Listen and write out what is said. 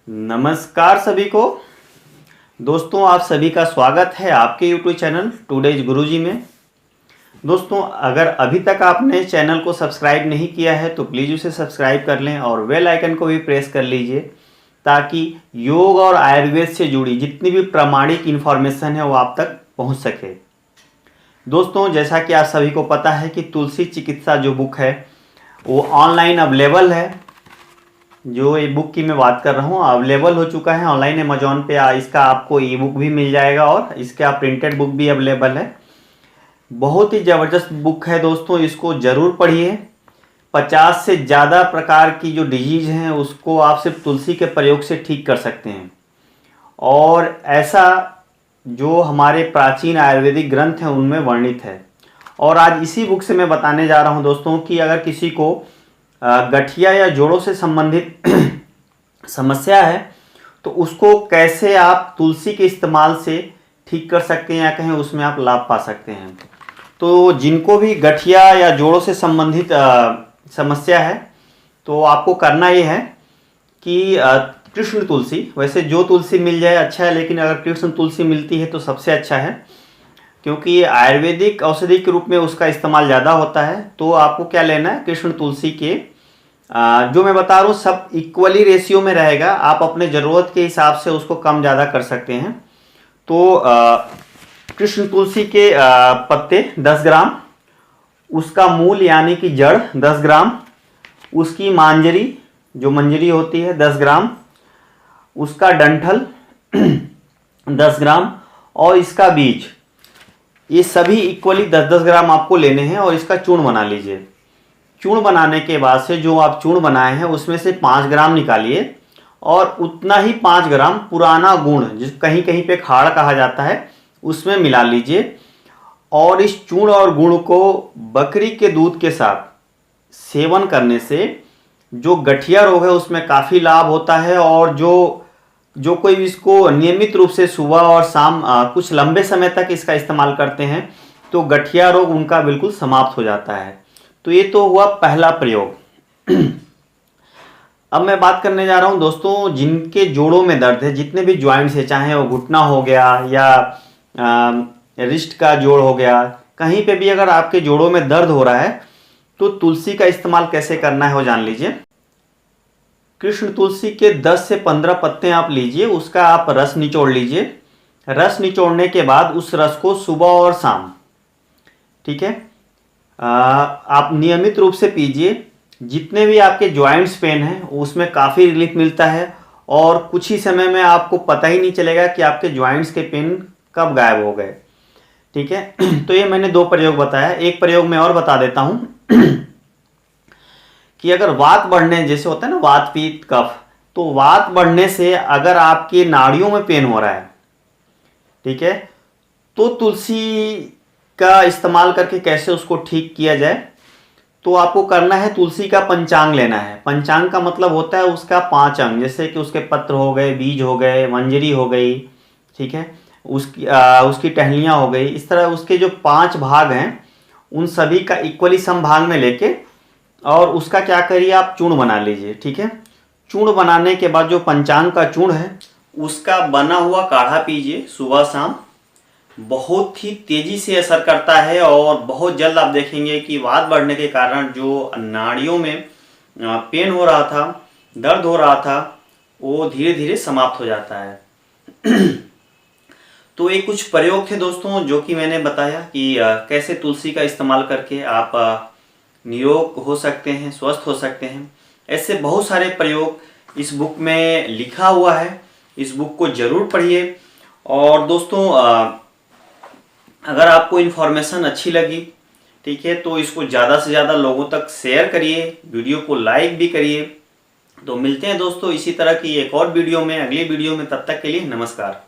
नमस्कार सभी को। दोस्तों आप सभी का स्वागत है आपके YouTube चैनल टुडेज गुरुजी में। दोस्तों अगर अभी तक आपने चैनल को सब्सक्राइब नहीं किया है तो प्लीज़ उसे सब्सक्राइब कर लें और बेल आइकन को भी प्रेस कर लीजिए ताकि योग और आयुर्वेद से जुड़ी जितनी भी प्रामाणिक इन्फॉर्मेशन है वो आप तक पहुंच सके। दोस्तों जैसा कि आप सभी को पता है कि तुलसी चिकित्सा जो बुक है वो ऑनलाइन अवेलेबल है। जो ये बुक की मैं बात कर रहा हूँ अवेलेबल हो चुका है ऑनलाइन अमेजोन पे। इसका आपको ई बुक भी मिल जाएगा और इसका प्रिंटेड बुक भी अवेलेबल है। बहुत ही ज़बरदस्त बुक है दोस्तों, इसको ज़रूर पढ़िए। 50 से ज़्यादा प्रकार की जो डिजीज़ हैं उसको आप सिर्फ तुलसी के प्रयोग से ठीक कर सकते हैं। और ऐसा जो हमारे प्राचीन आयुर्वेदिक ग्रंथ हैं उनमें वर्णित है। और आज इसी बुक से मैं बताने जा रहा हूँ दोस्तों कि अगर किसी को गठिया या जोड़ों से संबंधित समस्या है तो उसको कैसे आप तुलसी के इस्तेमाल से ठीक कर सकते हैं या कहें उसमें आप लाभ पा सकते हैं। तो जिनको भी गठिया या जोड़ों से संबंधित समस्या है तो आपको करना ये है कि कृष्ण तुलसी, वैसे जो तुलसी मिल जाए अच्छा है, लेकिन अगर कृष्ण तुलसी मिलती है तो सबसे अच्छा है क्योंकि आयुर्वेदिक औषधि के रूप में उसका इस्तेमाल ज़्यादा होता है। तो आपको क्या लेना है, कृष्ण तुलसी के जो मैं बता रहा हूँ सब इक्वली रेशियो में रहेगा, आप अपने ज़रूरत के हिसाब से उसको कम ज़्यादा कर सकते हैं। तो कृष्ण तुलसी के पत्ते 10 ग्राम, उसका मूल यानी कि जड़ 10 ग्राम, उसकी मांजरी जो मंजरी होती है 10 ग्राम, उसका डंठल 10 ग्राम और इसका बीज, ये सभी इक्वली 10-10 ग्राम आपको लेने हैं और इसका चूर्ण बना लीजिए। चूर्ण बनाने के बाद से जो आप चूर्ण बनाए हैं उसमें से 5 ग्राम निकालिए और उतना ही 5 ग्राम पुराना गुण, जिस कहीं कहीं पे खाड़ कहा जाता है, उसमें मिला लीजिए। और इस चूर्ण और गुण को बकरी के दूध के साथ सेवन करने से जो गठिया रोग है उसमें काफ़ी लाभ होता है। और जो कोई इसको नियमित रूप से सुबह और शाम कुछ लंबे समय तक इसका इस्तेमाल करते हैं तो गठिया रोग उनका बिल्कुल समाप्त हो जाता है। तो ये तो हुआ पहला प्रयोग। अब मैं बात करने जा रहा हूँ दोस्तों जिनके जोड़ों में दर्द है, जितने भी ज्वाइंट्स है, चाहे वो घुटना हो गया या रिस्ट का जोड़ हो गया, कहीं पे भी अगर आपके जोड़ों में दर्द हो रहा है तो तुलसी का इस्तेमाल कैसे करना है वो जान लीजिए। कृष्ण तुलसी के 10 से 15 पत्ते आप लीजिए, उसका आप रस निचोड़ लीजिए। रस निचोड़ने के बाद उस रस को सुबह और शाम, ठीक है, आप नियमित रूप से पीजिए। जितने भी आपके जॉइंट्स पेन हैं उसमें काफ़ी रिलीफ मिलता है और कुछ ही समय में आपको पता ही नहीं चलेगा कि आपके जॉइंट्स के पेन कब गायब हो गए, ठीक है। तो ये मैंने 2 प्रयोग बताया। एक प्रयोग मैं और बता देता हूँ कि अगर वात बढ़ने, जैसे होता है ना वात पित्त कफ, तो वात बढ़ने से अगर आपकी नाड़ियों में पेन हो रहा है, ठीक है, तो तुलसी का इस्तेमाल करके कैसे उसको ठीक किया जाए। तो आपको करना है, तुलसी का पंचांग लेना है। पंचांग का मतलब होता है उसका 5 अंग, जैसे कि उसके पत्र हो गए, बीज हो गए, मंजरी हो गई, ठीक है, उसकी टहनियाँ हो गई। इस तरह उसके जो 5 भाग हैं उन सभी का इक्वली सम भाग में लेके और उसका क्या करिए आप चूर्ण बना लीजिए, ठीक है। चूर्ण बनाने के बाद जो पंचांग का चूर्ण है उसका बना हुआ काढ़ा पीजिए सुबह शाम। बहुत ही तेजी से असर करता है और बहुत जल्द आप देखेंगे कि वात बढ़ने के कारण जो नाड़ियों में पेन हो रहा था, दर्द हो रहा था, वो धीरे धीरे समाप्त हो जाता है। तो ये कुछ प्रयोग थे दोस्तों जो कि मैंने बताया कि कैसे तुलसी का इस्तेमाल करके आप निरोग हो सकते हैं, स्वस्थ हो सकते हैं। ऐसे बहुत सारे प्रयोग इस बुक में लिखा हुआ है, इस बुक को ज़रूर पढ़िए। और दोस्तों अगर आपको इन्फॉर्मेशन अच्छी लगी, ठीक है, तो इसको ज़्यादा से ज़्यादा लोगों तक शेयर करिए, वीडियो को लाइक भी करिए। तो मिलते हैं दोस्तों इसी तरह की एक और वीडियो में, अगली वीडियो में। तब तक के लिए नमस्कार।